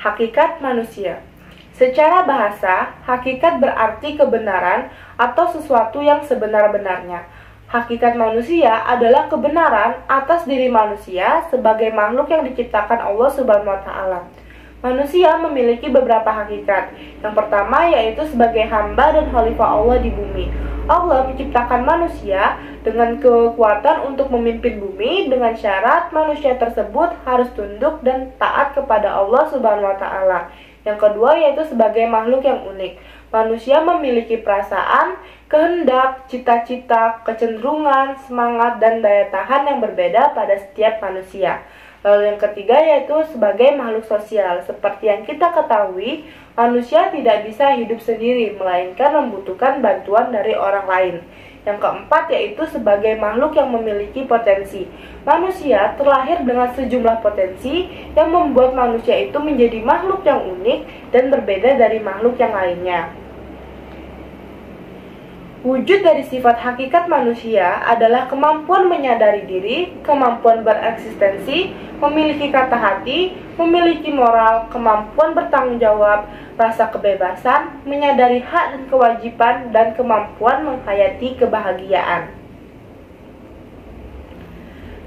Hakikat manusia. Secara bahasa, hakikat berarti kebenaran atau sesuatu yang sebenar-benarnya. Hakikat manusia adalah kebenaran atas diri manusia sebagai makhluk yang diciptakan Allah Subhanahu wa Ta'ala. Manusia memiliki beberapa hakikat. Yang pertama yaitu sebagai hamba dan khalifah Allah di bumi. Allah menciptakan manusia dengan kekuatan untuk memimpin bumi dengan syarat manusia tersebut harus tunduk dan taat kepada Allah Subhanahu wa Ta'ala. Yang kedua yaitu sebagai makhluk yang unik. Manusia memiliki perasaan, kehendak, cita-cita, kecenderungan, semangat, dan daya tahan yang berbeda pada setiap manusia. Lalu yang ketiga yaitu sebagai makhluk sosial. Seperti yang kita ketahui, manusia tidak bisa hidup sendiri, melainkan membutuhkan bantuan dari orang lain. Yang keempat yaitu sebagai makhluk yang memiliki potensi. Manusia terlahir dengan sejumlah potensi yang membuat manusia itu menjadi makhluk yang unik dan berbeda dari makhluk yang lainnya. Wujud dari sifat hakikat manusia adalah kemampuan menyadari diri, kemampuan bereksistensi, memiliki kata hati, memiliki moral, kemampuan bertanggung jawab, rasa kebebasan, menyadari hak dan kewajiban, dan kemampuan menghayati kebahagiaan.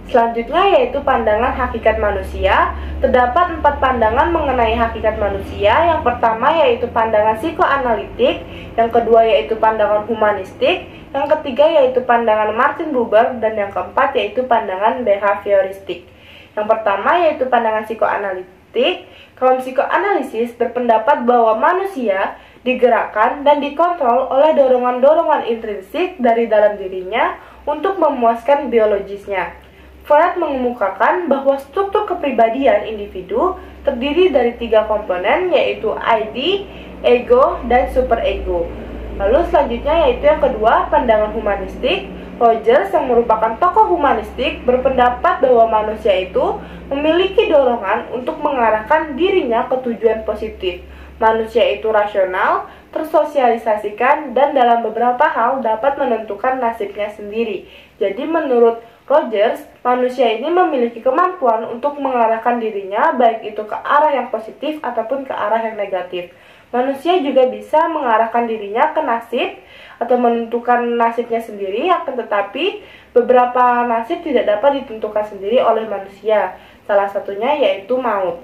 Selanjutnya yaitu pandangan hakikat manusia. Terdapat 4 pandangan mengenai hakikat manusia. Yang pertama yaitu pandangan psikoanalitik, yang kedua yaitu pandangan humanistik, yang ketiga yaitu pandangan Martin Buber, dan yang keempat yaitu pandangan behavioristik. Yang pertama yaitu pandangan psikoanalitik. Kaum psikoanalisis berpendapat bahwa manusia digerakkan dan dikontrol oleh dorongan-dorongan intrinsik dari dalam dirinya untuk memuaskan biologisnya. Freud mengemukakan bahwa struktur kepribadian individu terdiri dari 3 komponen, yaitu ID, ego, dan superego. Lalu selanjutnya yaitu yang kedua, pandangan humanistik. Rogers yang merupakan tokoh humanistik berpendapat bahwa manusia itu memiliki dorongan untuk mengarahkan dirinya ke tujuan positif. Manusia itu rasional, tersosialisasikan, dan dalam beberapa hal dapat menentukan nasibnya sendiri. Jadi menurut Rogers, manusia ini memiliki kemampuan untuk mengarahkan dirinya baik itu ke arah yang positif ataupun ke arah yang negatif. Manusia juga bisa mengarahkan dirinya ke nasib atau menentukan nasibnya sendiri, akan tetapi beberapa nasib tidak dapat ditentukan sendiri oleh manusia. Salah satunya yaitu maut.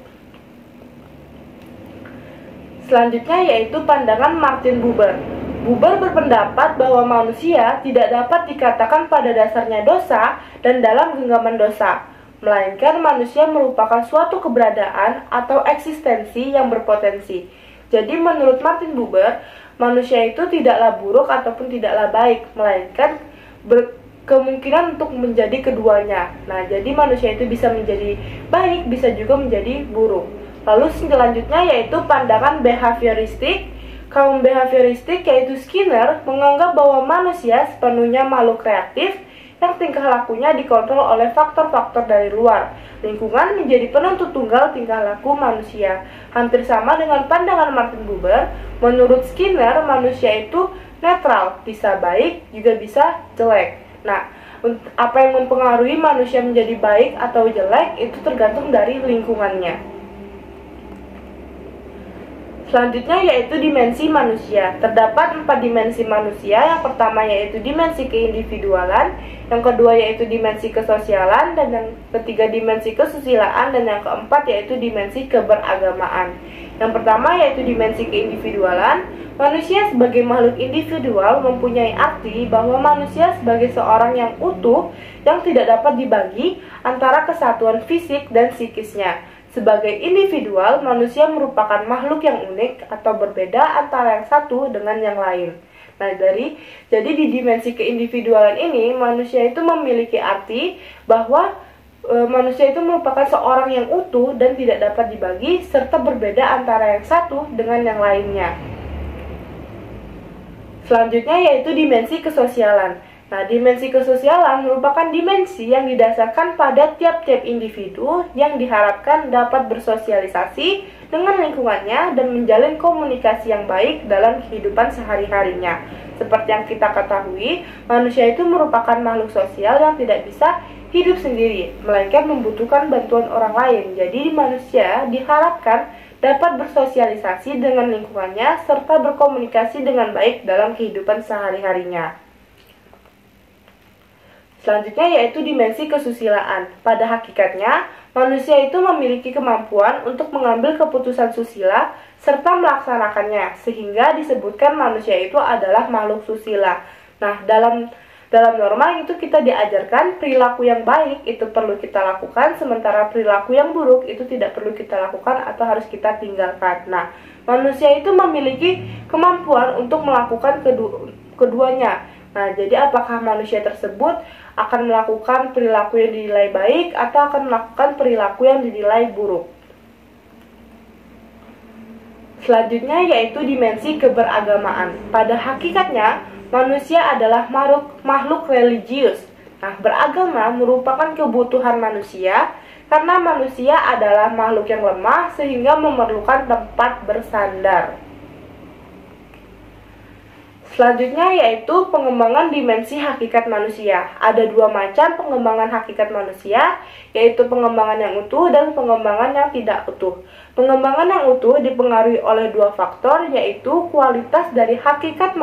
Selanjutnya yaitu pandangan Martin Buber. Buber berpendapat bahwa manusia tidak dapat dikatakan pada dasarnya dosa dan dalam genggaman dosa, melainkan manusia merupakan suatu keberadaan atau eksistensi yang berpotensi. Jadi menurut Martin Buber, manusia itu tidaklah buruk ataupun tidaklah baik, melainkan berkemungkinan untuk menjadi keduanya. Nah, jadi manusia itu bisa menjadi baik, bisa juga menjadi buruk. Lalu selanjutnya yaitu pandangan behavioristik. Kaum behavioristik yaitu Skinner menganggap bahwa manusia sepenuhnya makhluk kreatif yang tingkah lakunya dikontrol oleh faktor-faktor dari luar. Lingkungan menjadi penentu tunggal tingkah laku manusia. Hampir sama dengan pandangan Martin Buber, menurut Skinner manusia itu netral, bisa baik juga bisa jelek. Nah, apa yang mempengaruhi manusia menjadi baik atau jelek itu tergantung dari lingkungannya. Selanjutnya yaitu dimensi manusia. Terdapat 4 dimensi manusia. Yang pertama yaitu dimensi keindividualan, yang kedua yaitu dimensi kesosialan, dan yang ketiga dimensi kesusilaan, dan yang keempat yaitu dimensi keberagamaan. Yang pertama yaitu dimensi keindividualan. Manusia sebagai makhluk individual mempunyai arti bahwa manusia sebagai seorang yang utuh yang tidak dapat dibagi antara kesatuan fisik dan psikisnya. Sebagai individual, manusia merupakan makhluk yang unik atau berbeda antara yang satu dengan yang lain. Nah, jadi di dimensi keindividualan ini, manusia itu memiliki arti bahwa manusia itu merupakan seorang yang utuh dan tidak dapat dibagi, serta berbeda antara yang satu dengan yang lainnya. Selanjutnya yaitu dimensi kesosialan. Nah, dimensi kesosialan merupakan dimensi yang didasarkan pada tiap-tiap individu yang diharapkan dapat bersosialisasi dengan lingkungannya dan menjalin komunikasi yang baik dalam kehidupan sehari-harinya. Seperti yang kita ketahui, manusia itu merupakan makhluk sosial yang tidak bisa hidup sendiri, melainkan membutuhkan bantuan orang lain. Jadi manusia diharapkan dapat bersosialisasi dengan lingkungannya, serta berkomunikasi dengan baik dalam kehidupan sehari-harinya. Selanjutnya yaitu dimensi kesusilaan. Pada hakikatnya, manusia itu memiliki kemampuan untuk mengambil keputusan susila serta melaksanakannya, sehingga disebutkan manusia itu adalah makhluk susila. Nah, dalam norma itu kita diajarkan perilaku yang baik itu perlu kita lakukan, sementara perilaku yang buruk itu tidak perlu kita lakukan atau harus kita tinggalkan. Nah, manusia itu memiliki kemampuan untuk melakukan keduanya. Nah, jadi apakah manusia tersebut akan melakukan perilaku yang dinilai baik atau akan melakukan perilaku yang dinilai buruk? Selanjutnya yaitu dimensi keberagamaan. Pada hakikatnya, manusia adalah makhluk religius. Nah, beragama merupakan kebutuhan manusia karena manusia adalah makhluk yang lemah sehingga memerlukan tempat bersandar. Selanjutnya yaitu pengembangan dimensi hakikat manusia. Ada dua macam pengembangan hakikat manusia, yaitu pengembangan yang utuh dan pengembangan yang tidak utuh. Pengembangan yang utuh dipengaruhi oleh dua faktor, yaitu kualitas dari hakikat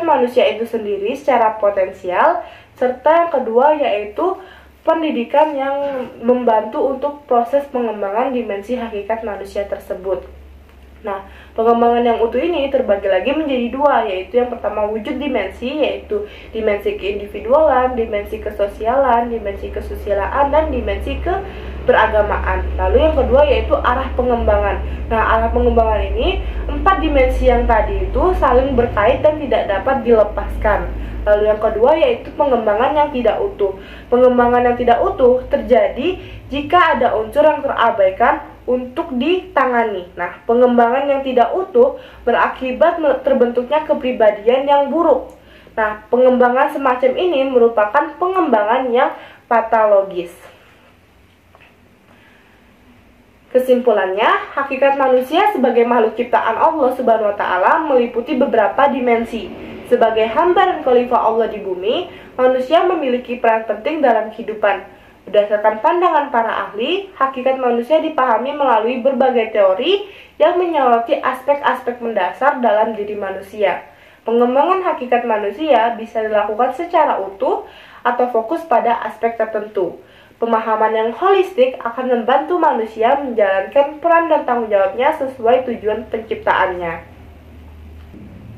manusia itu sendiri secara potensial, serta yang kedua yaitu pendidikan yang membantu untuk proses pengembangan dimensi hakikat manusia tersebut. Nah, pengembangan yang utuh ini terbagi lagi menjadi dua, yaitu yang pertama wujud dimensi, yaitu dimensi keindividualan, dimensi kesosialan, dimensi kesusilaan, dan dimensi keberagamaan. Lalu yang kedua yaitu arah pengembangan. Nah, arah pengembangan ini, 4 dimensi yang tadi itu saling berkait dan tidak dapat dilepaskan. Lalu yang kedua yaitu pengembangan yang tidak utuh. Pengembangan yang tidak utuh terjadi jika ada unsur yang terabaikan untuk ditangani. Nah, pengembangan yang tidak utuh berakibat terbentuknya kepribadian yang buruk. Nah, pengembangan semacam ini merupakan pengembangan yang patologis. Kesimpulannya, hakikat manusia sebagai makhluk ciptaan Allah Subhanahu wa taala meliputi beberapa dimensi. Sebagai hamba dan khalifah Allah di bumi, manusia memiliki peran penting dalam kehidupan. Berdasarkan pandangan para ahli, hakikat manusia dipahami melalui berbagai teori yang menyoroti aspek-aspek mendasar dalam diri manusia. Pengembangan hakikat manusia bisa dilakukan secara utuh atau fokus pada aspek tertentu. Pemahaman yang holistik akan membantu manusia menjalankan peran dan tanggung jawabnya sesuai tujuan penciptaannya.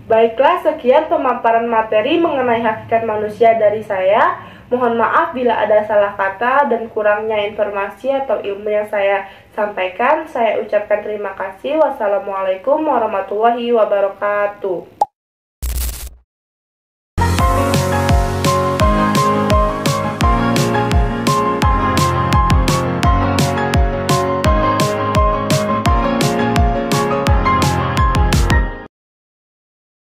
Baiklah, sekian pemaparan materi mengenai hakikat manusia dari saya. Mohon maaf bila ada salah kata dan kurangnya informasi atau ilmu yang saya sampaikan. Saya ucapkan terima kasih. Wassalamualaikum warahmatullahi wabarakatuh.